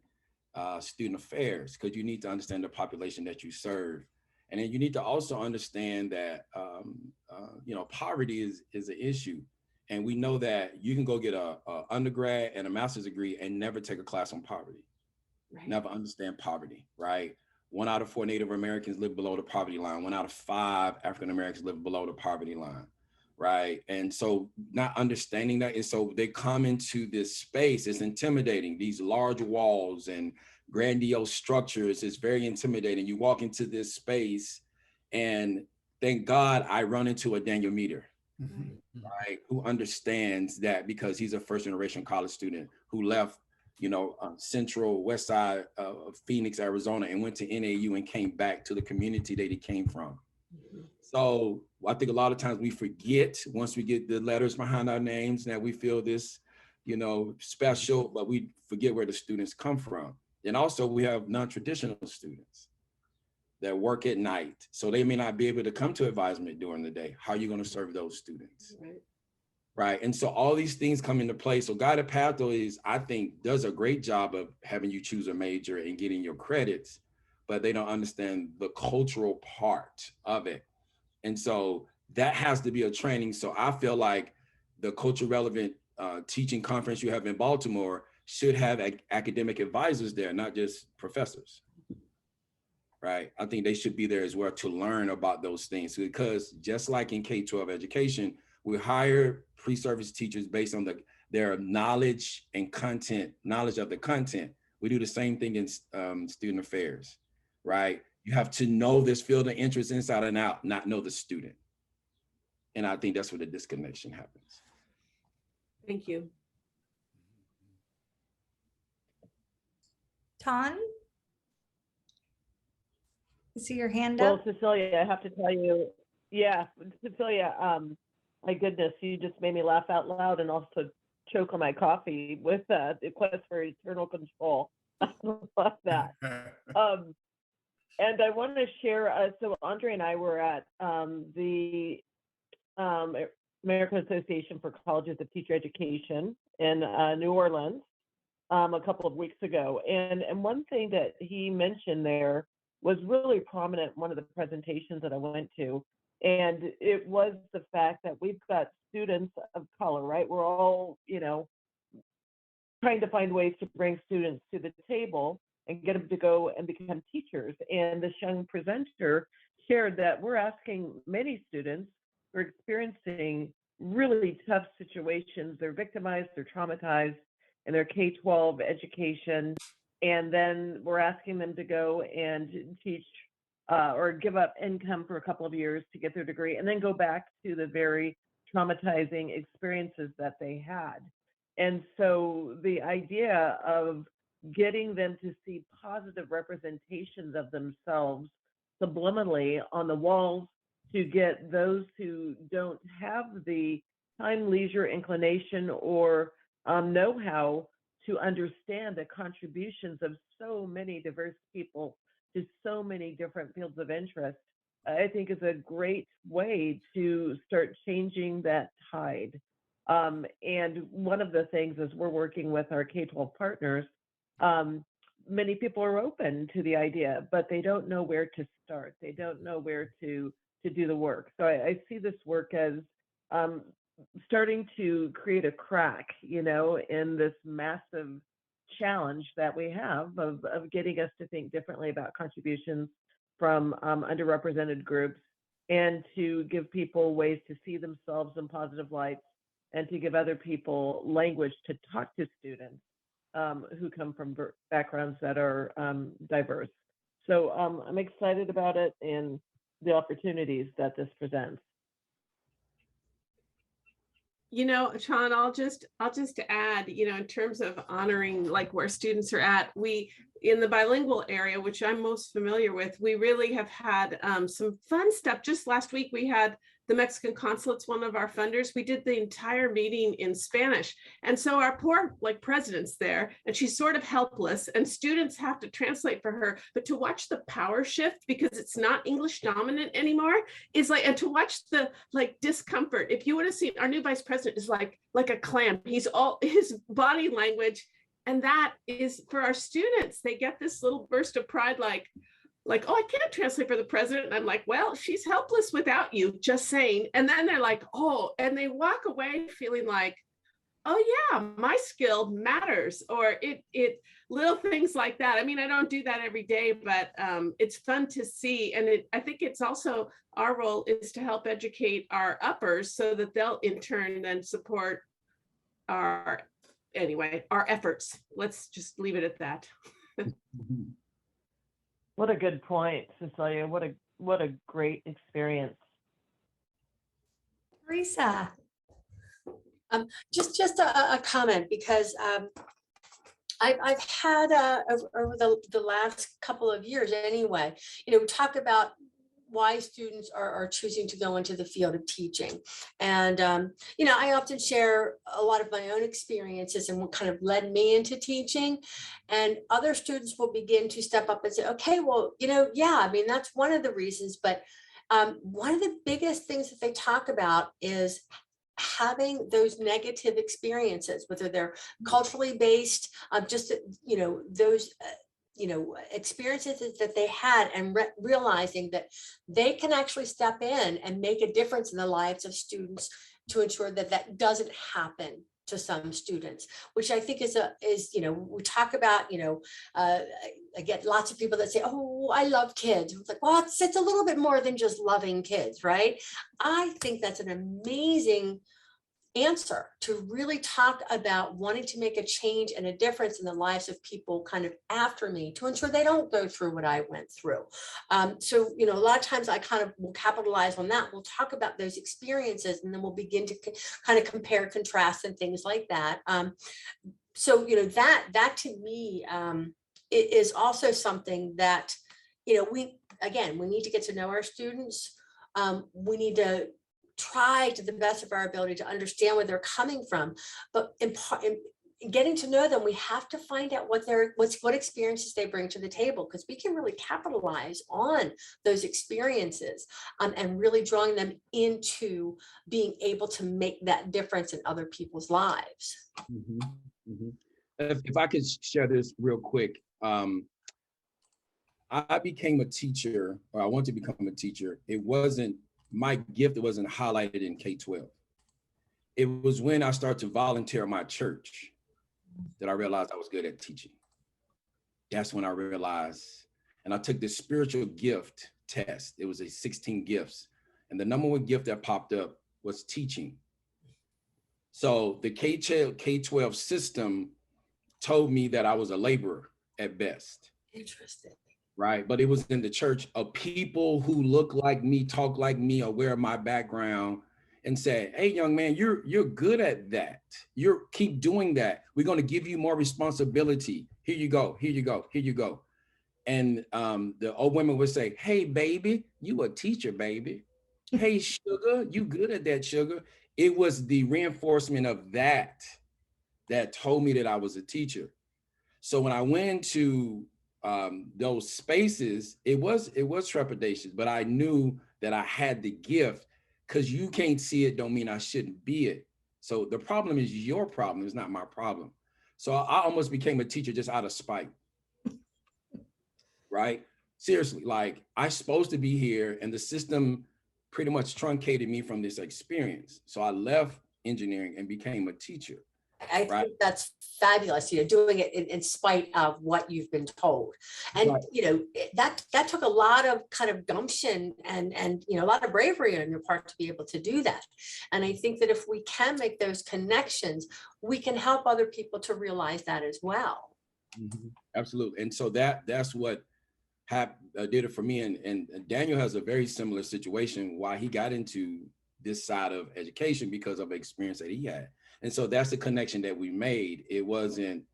student affairs, because you need to understand the population that you serve. And then you need to also understand that, poverty is an issue. And we know that you can go get a undergrad and a master's degree and never take a class on poverty, right. Never understand poverty, right? 1 out of 4 Native Americans live below the poverty line. 1 out of 5 African Americans live below the poverty line, right? And so not understanding that, and so they come into this space, it's intimidating, these large walls and grandiose structures is very intimidating. You walk into this space, and thank God I run into a Daniel Meter, right? Who understands that, because he's a first generation college student who left, central west side of Phoenix, Arizona, and went to NAU and came back to the community that he came from. So I think a lot of times we forget, once we get the letters behind our names, that we feel this, special, but we forget where the students come from. And also we have non-traditional students that work at night. So they may not be able to come to advisement during the day. How are you going to serve those students? Right. And so all these things come into play. So Guided Pathways, I think, does a great job of having you choose a major and getting your credits, but they don't understand the cultural part of it. And so that has to be a training. So I feel like the culture relevant teaching conference you have in Baltimore should have academic advisors there, not just professors, right? I think they should be there as well to learn about those things, because just like in K-12 education, we hire pre-service teachers based on the their knowledge and content, knowledge of the content. We do the same thing in student affairs, right? You have to know this field of interest inside and out, not know the student. And I think that's where the disconnection happens.
Thank you.
Ton? I see your hand
Well,
up.
Cecilia, I have to tell you, yeah, Cecilia, my goodness, you just made me laugh out loud and also choke on my coffee with the quest for eternal control. I love that. And I want to share, so Andre and I were at the American Association for Colleges of Teacher Education in New Orleans a couple of weeks ago. And one thing that he mentioned there was really prominent in one of the presentations that I went to. And it was the fact that we've got students of color, right? We're all, you know, trying to find ways to bring students to the table and get them to go and become teachers. And this young presenter shared that we're asking many students who are experiencing really tough situations. They're victimized, they're traumatized in their K-12 education. And then we're asking them to go and teach or give up income for a couple of years to get their degree and then go back to the very traumatizing experiences that they had. And so the idea of getting them to see positive representations of themselves subliminally on the walls to get those who don't have the time, leisure, inclination, or know-how to understand the contributions of so many diverse people to so many different fields of interest, I think is a great way to start changing that tide. And one of the things is we're working with our K-12 partners. Many people are open to the idea, but they don't know where to start. They don't know where to do the work. So I see this work as starting to create a crack, you know, in this massive challenge that we have of getting us to think differently about contributions from underrepresented groups and to give people ways to see themselves in positive lights and to give other people language to talk to students who come from backgrounds that are diverse. So I'm excited about it and the opportunities that this presents.
You know, Sean, I'll just add, you know, in terms of honoring like where students are at, we in the bilingual area, which I'm most familiar with, we really have had some fun stuff. Just last week, we had the Mexican consulate's one of our funders. We did the entire meeting in Spanish. And so our poor like president's there and she's sort of helpless and students have to translate for her, but to watch the power shift because it's not English dominant anymore is like, and to watch the like discomfort. If you would have seen our new vice president is like a clam. He's all his body language. And that is for our students, they get this little burst of pride, like, oh, I can't translate for the president. And I'm like, well, she's helpless without you, just saying. And then they're like, oh, and they walk away feeling like, oh yeah, my skill matters, or it little things like that. I mean, I don't do that every day, but it's fun to see. And I think it's also our role is to help educate our uppers so that they'll in turn then support our efforts. Let's just leave it at that.
What a good point, Cecilia. What a great experience.
Teresa.
Just a comment because I've had over the last couple of years anyway, you know, we talk about why students are choosing to go into the field of teaching. And, you know, I often share a lot of my own experiences and what kind of led me into teaching. And other students will begin to step up and say, okay, well, you know, yeah, I mean, that's one of the reasons. But one of the biggest things that they talk about is having those negative experiences, whether they're culturally based, just, you know, those you know, experiences that they had and realizing that they can actually step in and make a difference in the lives of students to ensure that that doesn't happen to some students, which I think is, you know, we talk about, you know, I get lots of people that say, oh, I love kids. It's like, well, it's a little bit more than just loving kids, right? I think that's an amazing answer, to really talk about wanting to make a change and a difference in the lives of people kind of after me, to ensure they don't go through what I went through. So, you know, a lot of times I kind of will capitalize on that. We'll talk about those experiences, and then we'll begin to kind of compare, contrast, and things like that. So, you know, that to me is also something that, you know, we need to get to know our students. We need to try to the best of our ability to understand where they're coming from, but in getting to know them, we have to find out what experiences they bring to the table, because we can really capitalize on those experiences, and really drawing them into being able to make that difference in other people's lives.
If I could share this real quick, I became a teacher, or I wanted to become a teacher. It wasn't my gift, it wasn't highlighted in K-12. It was when I started to volunteer at my church that I realized I was good at teaching. That's when I realized, and I took this spiritual gift test. It was a 16 gifts. And the number one gift that popped up was teaching. So the K-12 system told me that I was a laborer at best.
Interesting.
Right, but it was in the church of people who look like me, talk like me, aware of my background, and said, "Hey, young man, you're good at that. You keep doing that. We're going to give you more responsibility. Here you go. Here you go. Here you go." And the old women would say, "Hey, baby, you a teacher, baby. Hey, sugar, you good at that, sugar." It was the reinforcement of that told me that I was a teacher. So when I went into those spaces, it was trepidation, but I knew that I had the gift, because you can't see it don't mean I shouldn't be it. So the problem is your problem, it's not my problem. So I almost became a teacher just out of spite. Right? Seriously, like I'm supposed to be here, and the system pretty much truncated me from this experience. So I left engineering and became a teacher.
I think that's fabulous, you know, doing it in spite of what you've been told. And, you know, that took a lot of kind of gumption and, you know, a lot of bravery on your part to be able to do that. And I think that if we can make those connections, we can help other people to realize that as well.
Absolutely. And so that's what did it for me. And Daniel has a very similar situation, why he got into this side of education, because of the experience that he had. And so that's the connection that we made. It wasn't,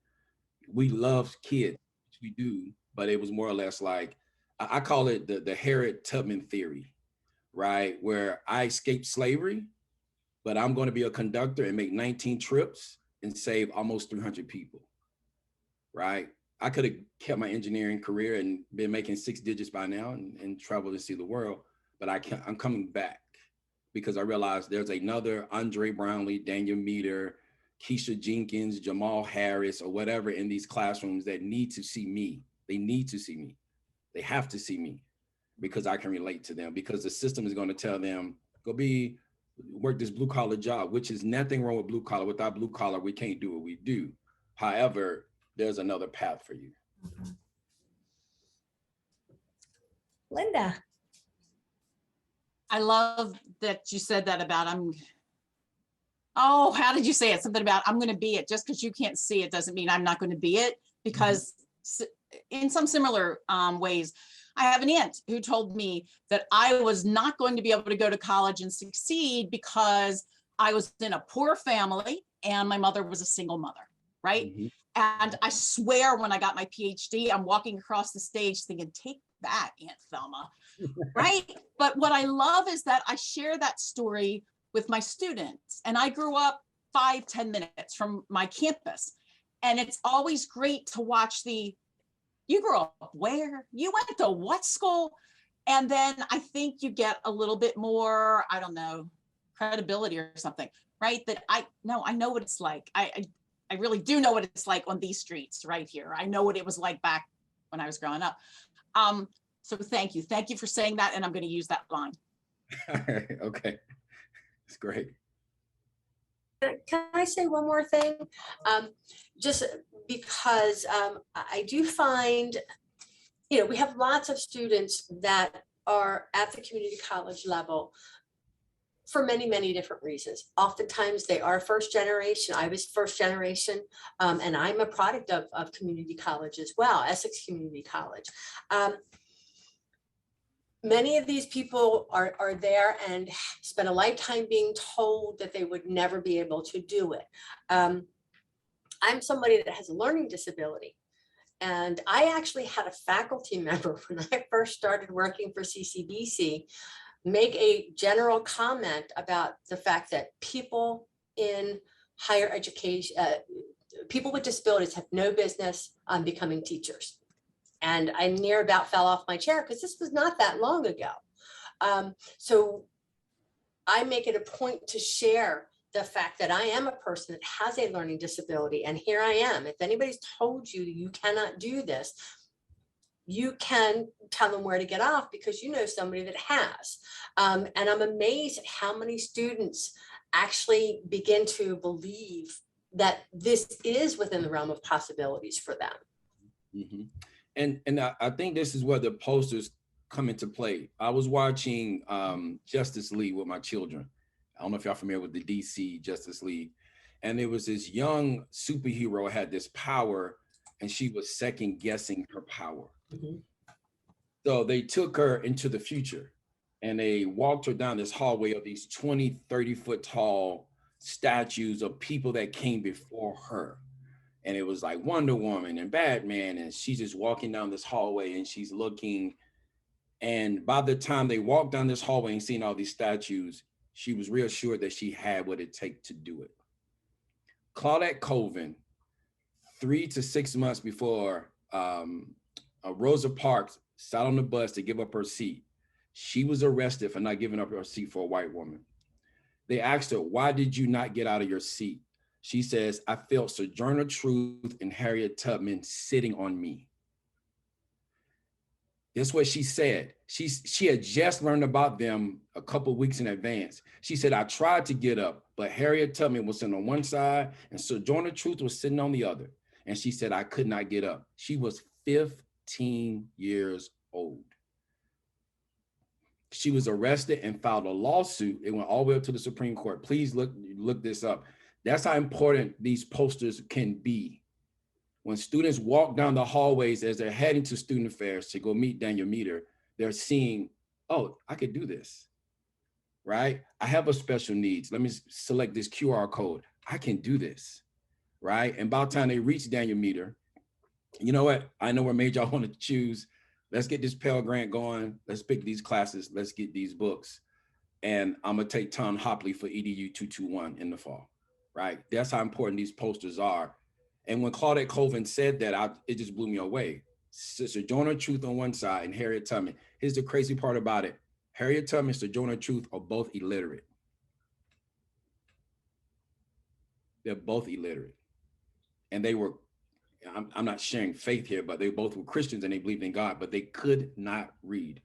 we love kids, which we do, but it was more or less like, I call it the Harriet Tubman theory, right? Where I escaped slavery, but I'm going to be a conductor and make 19 trips and save almost 300 people, right? I could have kept my engineering career and been making 6 digits by now and travel to see the world, but I'm coming back, because I realized there's another Andre Brownlee, Daniel Meter, Keisha Jenkins, Jamal Harris, or whatever in these classrooms that need to see me. They need to see me. They have to see me, because I can relate to them, because the system is going to tell them, go work this blue collar job, which is nothing wrong with blue collar. Without blue collar, we can't do what we do. However, there's another path for you.
Linda.
I love that you said that about how did you say it? Something about I'm going to be it. Just because you can't see it doesn't mean I'm not going to be it, because in some similar ways, I have an aunt who told me that I was not going to be able to go to college and succeed because I was in a poor family and my mother was a single mother, right? And I swear when I got my PhD, I'm walking across the stage thinking, take that, Aunt Thelma, right? But what I love is that I share that story with my students, and I grew up 5-10 minutes from my campus. And it's always great to watch you grew up where? You went to what school? And then I think you get a little bit more, I don't know, credibility or something, right? That I know what it's like. I really do know what it's like on these streets right here. I know what it was like back when I was growing up. So thank you. Thank you for saying that. And I'm going to use that line.
Okay. It's great.
Can I say one more thing? Just because I do find, you know, we have lots of students that are at the community college level for many, many different reasons. Oftentimes they are first generation. I was first generation, and I'm a product of community college as well, Essex Community College. Many of these people are there and spent a lifetime being told that they would never be able to do it. I'm somebody that has a learning disability. And I actually had a faculty member when I first started working for CCBC make a general comment about the fact that people in higher education, people with disabilities have no business becoming teachers. And I near about fell off my chair because this was not that long ago. So I make it a point to share the fact that I am a person that has a learning disability, and here I am. If anybody's told you you cannot do this, you can tell them where to get off because you know somebody that has. And I'm amazed at how many students actually begin to believe that this is within the realm of possibilities for them.
Mm-hmm. And I think this is where the posters come into play. I was watching Justice League with my children. I don't know if y'all familiar with the DC Justice League. And there was this young superhero had this power, and she was second guessing her power. Mm-hmm. So they took her into the future and they walked her down this hallway of these 20, 30 foot tall statues of people that came before her. And it was like Wonder Woman and Batman, and she's just walking down this hallway and she's looking. And by the time they walked down this hallway and seen all these statues, she was reassured that she had what it takes to do it. Claudette Colvin, 3 to 6 months before Rosa Parks sat on the bus to give up her seat, she was arrested for not giving up her seat for a white woman. They asked her, "Why did you not get out of your seat?" She says, "I felt Sojourner Truth and Harriet Tubman sitting on me." That's what she said. She had just learned about them a couple of weeks in advance. She said, "I tried to get up, but Harriet Tubman was sitting on one side and Sojourner Truth was sitting on the other." And she said, "I could not get up." She was 15 years old. She was arrested and filed a lawsuit. It went all the way up to the Supreme Court. Please look this up. That's how important these posters can be. When students walk down the hallways as they're heading to student affairs to go meet Daniel Meter, they're seeing, "Oh, I could do this, right? I have a special needs. Let me select this QR code. I can do this, right?" And by the time they reach Daniel Meter, you know what? I know what major I want to choose. Let's get this Pell Grant going. Let's pick these classes. Let's get these books. And I'm going to take Tom Hopley for EDU 221 in the fall, right? That's how important these posters are. And when Claudette Colvin said that, it just blew me away. Sojourner Truth on one side and Harriet Tubman. Here's the crazy part about it. Harriet Tubman and Sojourner Truth are both illiterate. They're both illiterate. And they were, I'm not sharing faith here, but they both were Christians and they believed in God, but they could not read.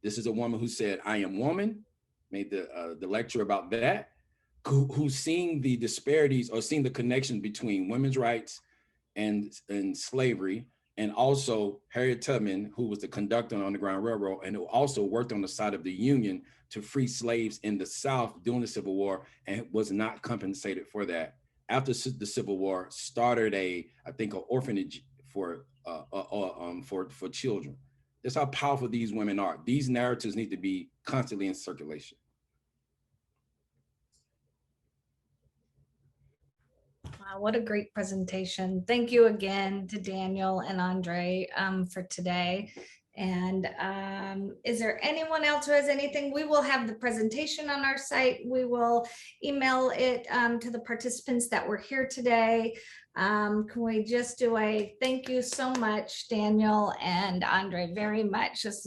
This is a woman who said, "I am woman," made the lecture about that, who's seeing the disparities or seeing the connection between women's rights and slavery, and also Harriet Tubman, who was the conductor on the Underground Railroad and who also worked on the side of the Union to free slaves in the South during the Civil War and was not compensated for that. After the Civil War, started I think an orphanage for children. That's how powerful these women are. These narratives need to be constantly in circulation.
Wow, what a great presentation. Thank you again to Daniel and Andre for today. And is there anyone else who has anything? We will have the presentation on our site. We will email it to the participants that were here today. Can we just do a thank you so much, Daniel and Andre, very much. This